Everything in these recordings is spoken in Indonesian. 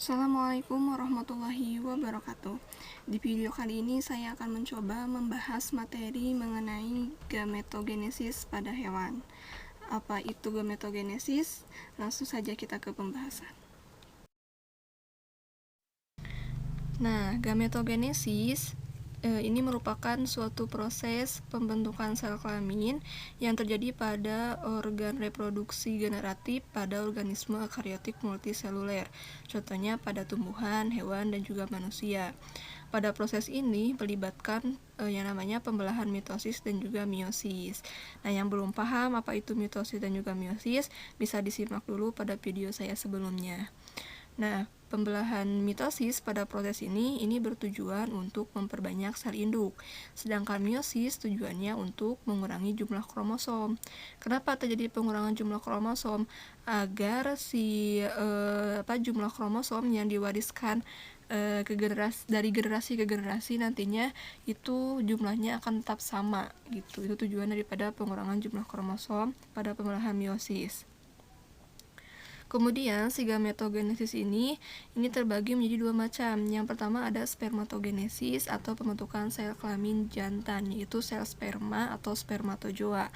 Assalamualaikum warahmatullahi wabarakatuh. Di video kali ini saya akan mencoba membahas materi mengenai gametogenesis pada hewan. Apa itu gametogenesis? Langsung saja kita ke pembahasan. Nah, gametogenesis ini merupakan suatu proses pembentukan sel kelamin yang terjadi pada organ reproduksi generatif pada organisme eukariotik multiseluler. Contohnya pada tumbuhan, hewan, dan juga manusia. Pada proses ini melibatkan yang namanya pembelahan mitosis dan juga meiosis. Nah, yang belum paham apa itu mitosis dan juga meiosis, bisa disimak dulu pada video saya sebelumnya. Nah, pembelahan mitosis pada proses ini bertujuan untuk memperbanyak sel induk, sedangkan meiosis tujuannya untuk mengurangi jumlah kromosom. Kenapa terjadi pengurangan jumlah kromosom? Agar jumlah kromosom yang diwariskan dari generasi ke generasi nantinya itu jumlahnya akan tetap sama gitu. Itu tujuan daripada pengurangan jumlah kromosom pada pembelahan meiosis. Kemudian si gametogenesis ini terbagi menjadi dua macam. Yang pertama ada spermatogenesis atau pembentukan sel kelamin jantan, yaitu sel sperma atau spermatozoa.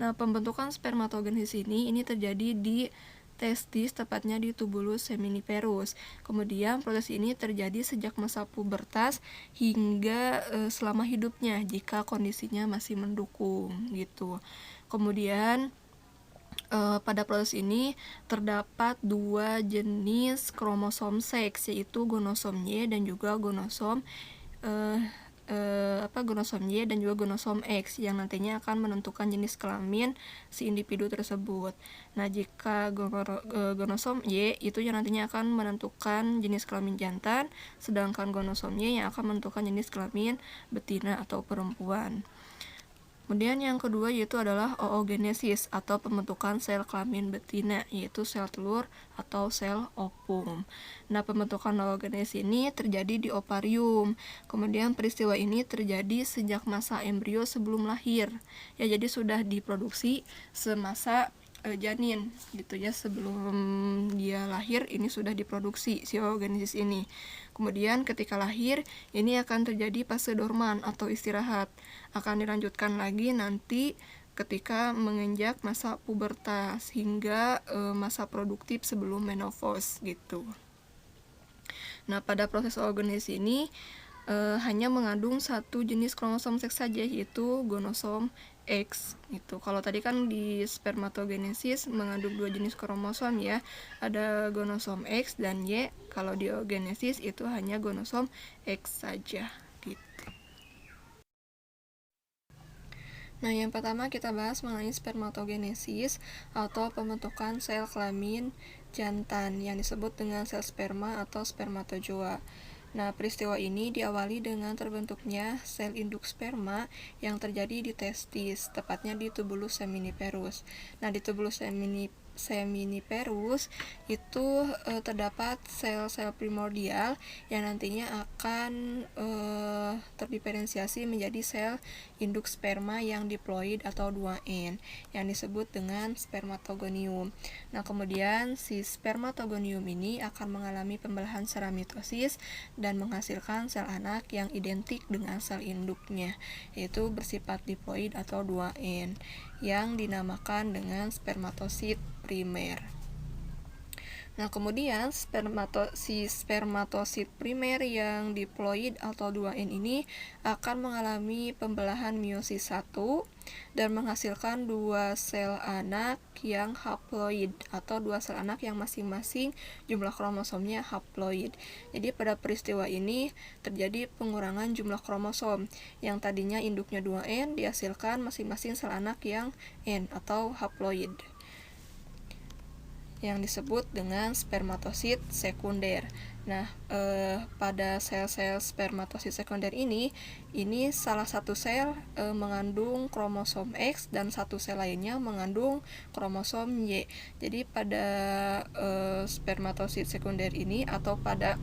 Nah, pembentukan spermatogenesis ini terjadi di testis, tepatnya di tubulus seminiferus. Kemudian proses ini terjadi sejak masa pubertas hingga selama hidupnya jika kondisinya masih mendukung gitu. Kemudian pada proses ini terdapat dua jenis kromosom seks, yaitu gonosom Y dan juga gonosom Y dan juga gonosom X yang nantinya akan menentukan jenis kelamin si individu tersebut. Nah, jika gonosom Y itu yang nantinya akan menentukan jenis kelamin jantan, sedangkan gonosom Y yang akan menentukan jenis kelamin betina atau perempuan. Kemudian yang kedua yaitu adalah oogenesis atau pembentukan sel kelamin betina, yaitu sel telur atau sel ovum. Nah, pembentukan oogenesis ini terjadi di ovarium. Kemudian peristiwa ini terjadi sejak masa embrio sebelum lahir. Ya, jadi sudah diproduksi semasa janin gitu ya, sebelum dia lahir ini sudah diproduksi si oogenesis ini. Kemudian ketika lahir ini akan terjadi fase dorman atau istirahat, akan dilanjutkan lagi nanti ketika menginjak masa pubertas hingga masa produktif sebelum menopause gitu. Nah, pada proses oogenesis ini hanya mengandung satu jenis kromosom seks saja, yaitu gonosom X gitu. Kalau tadi kan di spermatogenesis mengandung dua jenis kromosom ya, ada gonosom X dan Y. Kalau di oogenesis itu hanya gonosom X saja gitu. Nah, yang pertama kita bahas mengenai spermatogenesis atau pembentukan sel kelamin jantan yang disebut dengan sel sperma atau spermatozoa. Nah, peristiwa ini diawali dengan terbentuknya sel induk sperma yang terjadi di testis, tepatnya di tubulus seminiferus. Nah, di tubulus seminiferus itu terdapat sel-sel primordial yang nantinya akan terdiferensiasi menjadi sel induk sperma yang diploid atau 2N yang disebut dengan spermatogonium. Nah, kemudian si spermatogonium ini akan mengalami pembelahan secara mitosis dan menghasilkan sel anak yang identik dengan sel induknya, yaitu bersifat diploid atau 2N yang dinamakan dengan spermatosit primer. Nah, kemudian si spermatosit primer yang diploid atau 2N ini akan mengalami pembelahan meiosis 1 dan menghasilkan dua sel anak yang haploid atau dua sel anak yang masing-masing jumlah kromosomnya haploid. Jadi pada peristiwa ini terjadi pengurangan jumlah kromosom yang tadinya induknya 2N dihasilkan masing-masing sel anak yang N atau haploid, yang disebut dengan spermatosit sekunder. Nah, pada sel-sel spermatosit sekunder ini salah satu sel mengandung kromosom X dan satu sel lainnya mengandung kromosom Y. Jadi pada spermatosit sekunder ini atau pada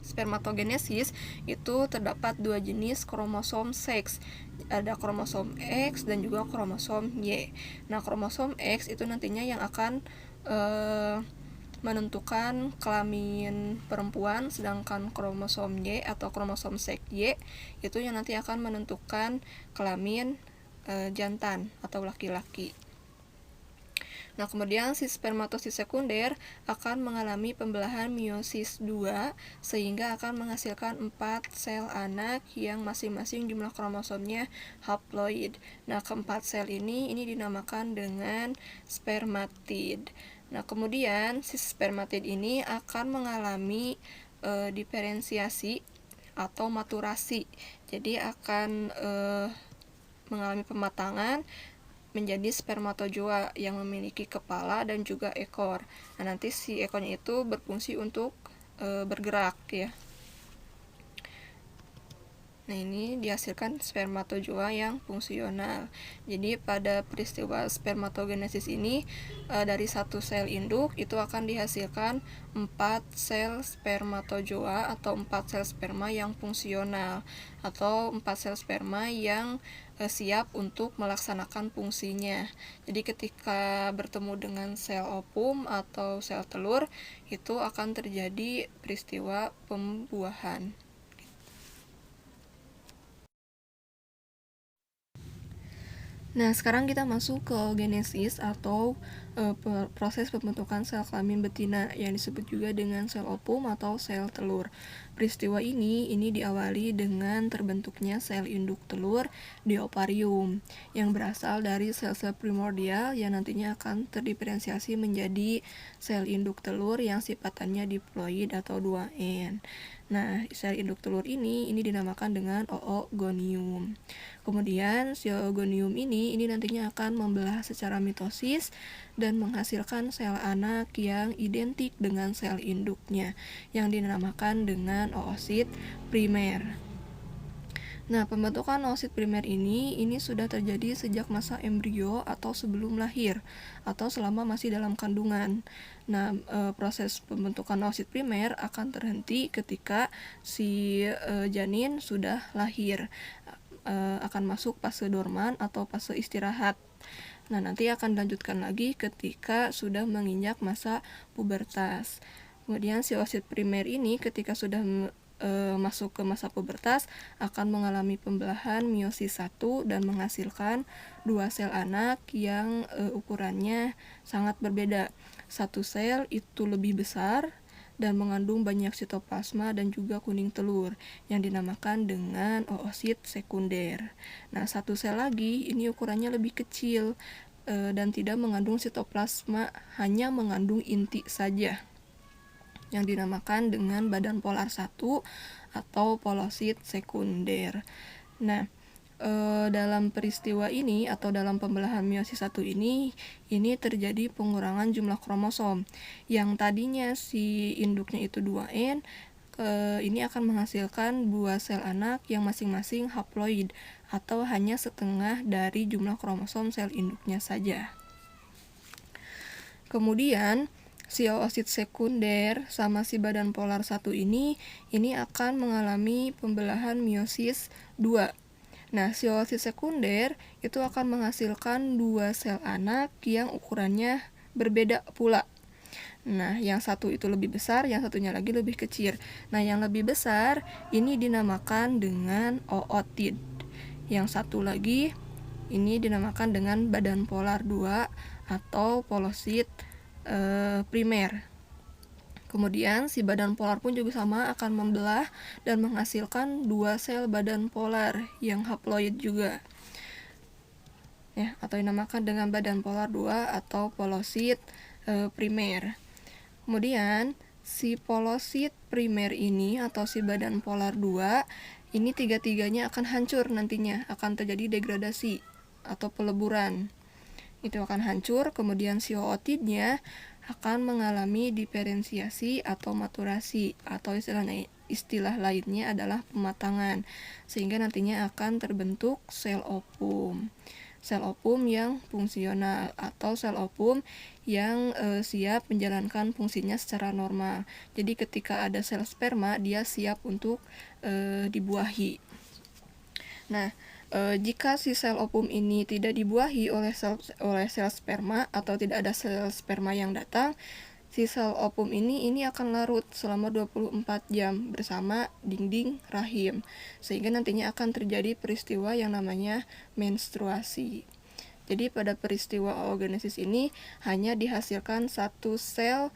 spermatogenesis itu terdapat dua jenis kromosom seks, ada kromosom X dan juga kromosom Y. Nah, kromosom X itu nantinya yang akan menentukan kelamin perempuan, sedangkan kromosom Y atau kromosom seks Y itu yang nanti akan menentukan kelamin jantan atau laki-laki. Nah, kemudian si spermatosit sekunder akan mengalami pembelahan meiosis 2 sehingga akan menghasilkan 4 sel anak yang masing-masing jumlah kromosomnya haploid. Nah, keempat sel ini dinamakan dengan spermatid. Nah, kemudian si spermatid ini akan mengalami diferensiasi atau maturasi. Jadi akan mengalami pematangan menjadi spermatozoa yang memiliki kepala dan juga ekor. Nah, nanti si ekornya itu berfungsi untuk bergerak ya. Nah, ini dihasilkan spermatozoa yang fungsional. Jadi pada peristiwa spermatogenesis ini dari satu sel induk itu akan dihasilkan 4 sel spermatozoa atau 4 sel sperma yang fungsional atau 4 sel sperma yang siap untuk melaksanakan fungsinya. Jadi ketika bertemu dengan sel ovum atau sel telur itu akan terjadi peristiwa pembuahan. Nah, sekarang kita masuk ke oogenesis atau proses pembentukan sel kelamin betina yang disebut juga dengan sel ovum atau sel telur. Peristiwa ini diawali dengan terbentuknya sel induk telur di ovarium yang berasal dari sel-sel primordial yang nantinya akan terdiferensiasi menjadi sel induk telur yang sifatannya diploid atau 2N. Nah, sel induk telur ini dinamakan dengan oogonium. Kemudian si oogonium ini nantinya akan membelah secara mitosis dan menghasilkan sel anak yang identik dengan sel induknya yang dinamakan dengan oosit primer. Nah, pembentukan oosit primer ini sudah terjadi sejak masa embrio atau sebelum lahir atau selama masih dalam kandungan. Nah, proses pembentukan oosit primer akan terhenti ketika si janin sudah lahir, akan masuk fase dorman atau fase istirahat. Nah, nanti akan dilanjutkan lagi ketika sudah menginjak masa pubertas. Kemudian si oosit primer ini ketika sudah masuk ke masa pubertas akan mengalami pembelahan meiosis 1 dan menghasilkan 2 sel anak yang ukurannya sangat berbeda. Satu sel itu lebih besar dan mengandung banyak sitoplasma dan juga kuning telur yang dinamakan dengan oosit sekunder. Nah, satu sel lagi ini ukurannya lebih kecil dan tidak mengandung sitoplasma, hanya mengandung inti saja yang dinamakan dengan badan polar 1 atau polosit sekunder. Nah, dalam peristiwa ini atau dalam pembelahan meiosis 1 ini terjadi pengurangan jumlah kromosom. Yang tadinya si induknya itu 2N, ini akan menghasilkan 2 sel anak yang masing-masing haploid atau hanya setengah dari jumlah kromosom sel induknya saja. Kemudian si oosit sekunder sama si badan polar 1 ini akan mengalami pembelahan meiosis 2. Nah, si oosit sekunder itu akan menghasilkan 2 sel anak yang ukurannya berbeda pula. Nah, yang satu itu lebih besar, yang satunya lagi lebih kecil. Nah, yang lebih besar ini dinamakan dengan ootid. Yang satu lagi ini dinamakan dengan badan polar 2 atau polosit primer. Kemudian si badan polar pun juga sama, akan membelah dan menghasilkan 2 sel badan polar yang haploid juga, ya, atau dinamakan dengan badan polar 2 atau polosit primer. Kemudian si polosit primer ini atau si badan polar 2 ini tiga-tiganya akan hancur nantinya, akan terjadi degradasi atau peleburan. Itu akan hancur, kemudian si ootidnya akan mengalami diferensiasi atau maturasi atau istilah lainnya adalah pematangan, sehingga nantinya akan terbentuk sel ovum. Sel ovum yang fungsional atau sel ovum yang siap menjalankan fungsinya secara normal. Jadi ketika ada sel sperma, dia siap untuk dibuahi. Nah, jika si sel ovum ini tidak dibuahi oleh sel sperma atau tidak ada sel sperma yang datang, si sel ovum ini akan larut selama 24 jam bersama dinding rahim, sehingga nantinya akan terjadi peristiwa yang namanya menstruasi. Jadi pada peristiwa oogenesis ini hanya dihasilkan satu sel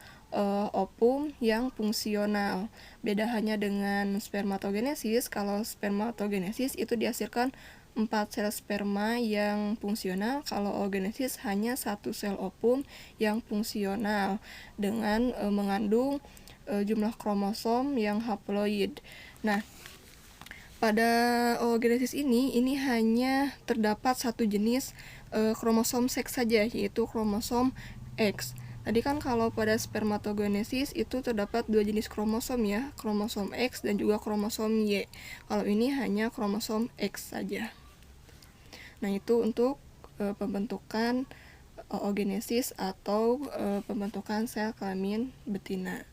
ovum yang fungsional. Beda hanya dengan spermatogenesis, kalau spermatogenesis itu dihasilkan 4 sel sperma yang fungsional, kalau oogenesis hanya satu sel ovum yang fungsional dengan mengandung jumlah kromosom yang haploid. Nah, pada oogenesis ini hanya terdapat satu jenis kromosom seks saja, yaitu kromosom X. Tadi kan kalau pada spermatogenesis itu terdapat dua jenis kromosom ya, kromosom X dan juga kromosom Y. Kalau ini hanya kromosom X saja. Nah, itu untuk pembentukan oogenesis atau pembentukan sel kelamin betina.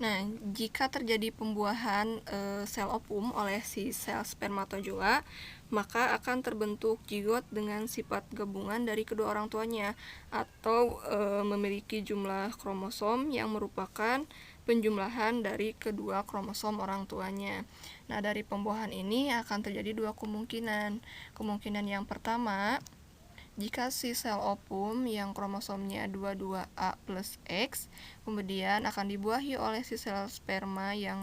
Nah, jika terjadi pembuahan sel ovum oleh si sel spermatozoa, maka akan terbentuk zigot dengan sifat gabungan dari kedua orang tuanya atau memiliki jumlah kromosom yang merupakan penjumlahan dari kedua kromosom orang tuanya. Nah, dari pembuahan ini akan terjadi dua kemungkinan. Kemungkinan yang pertama, jika si sel ovum yang kromosomnya 22A plus X kemudian akan dibuahi oleh si sel sperma yang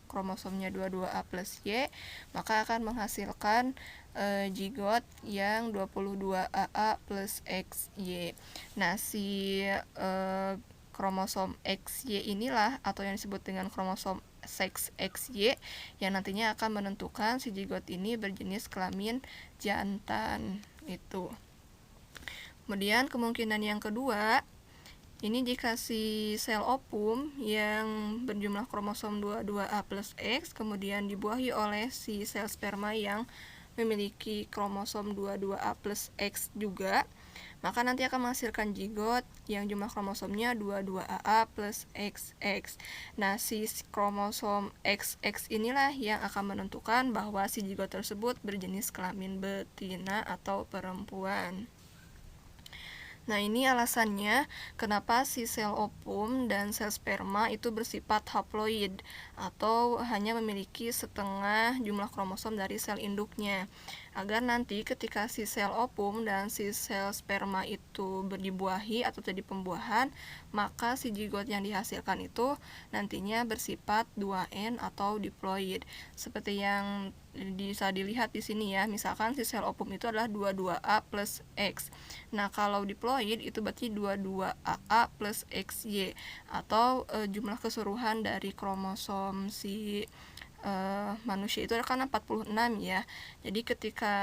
kromosomnya 22A plus Y, maka akan menghasilkan zigot yang 22AA plus XY. Nah, si kromosom XY inilah atau yang disebut dengan kromosom seks XY yang nantinya akan menentukan si zigot ini berjenis kelamin jantan itu. Kemudian kemungkinan yang kedua, ini jika si sel ovum yang berjumlah kromosom 22A plus X kemudian dibuahi oleh si sel sperma yang memiliki kromosom 22A plus X juga, maka nanti akan menghasilkan zigot yang jumlah kromosomnya 22AA plus XX. Nah, si kromosom XX inilah yang akan menentukan bahwa si zigot tersebut berjenis kelamin betina atau perempuan. Nah, ini alasannya kenapa si sel ovum dan sel sperma itu bersifat haploid atau hanya memiliki setengah jumlah kromosom dari sel induknya. Agar nanti ketika si sel ovum dan si sel sperma itu dibuahi atau terjadi pembuahan, maka si zigot yang dihasilkan itu nantinya bersifat 2N atau diploid. Seperti yang bisa dilihat di sini ya, misalkan si sel ovum itu adalah 22A plus X. Nah, kalau diploid itu berarti 22AA plus XY atau jumlah keseluruhan dari kromosom si manusia itu kan 46 ya. Jadi ketika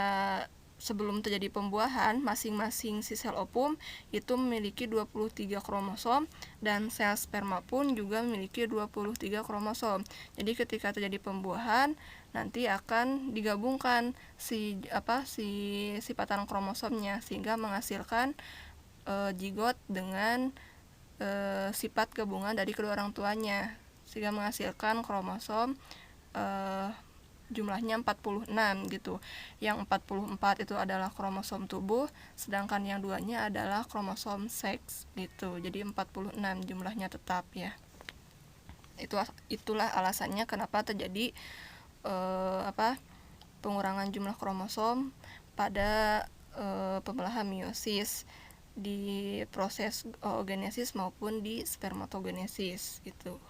sebelum terjadi pembuahan, masing-masing si sel ovum itu memiliki 23 kromosom dan sel sperma pun juga memiliki 23 kromosom. Jadi ketika terjadi pembuahan, nanti akan digabungkan si sifatan kromosomnya sehingga menghasilkan zigot dengan sifat gabungan dari kedua orang tuanya sehingga menghasilkan kromosom jumlahnya 46 gitu. Yang 44 itu adalah kromosom tubuh, sedangkan yang duanya adalah kromosom seks gitu. Jadi 46 jumlahnya tetap ya. Itulah alasannya kenapa terjadi pengurangan jumlah kromosom pada pembelahan meiosis di proses oogenesis maupun di spermatogenesis gitu.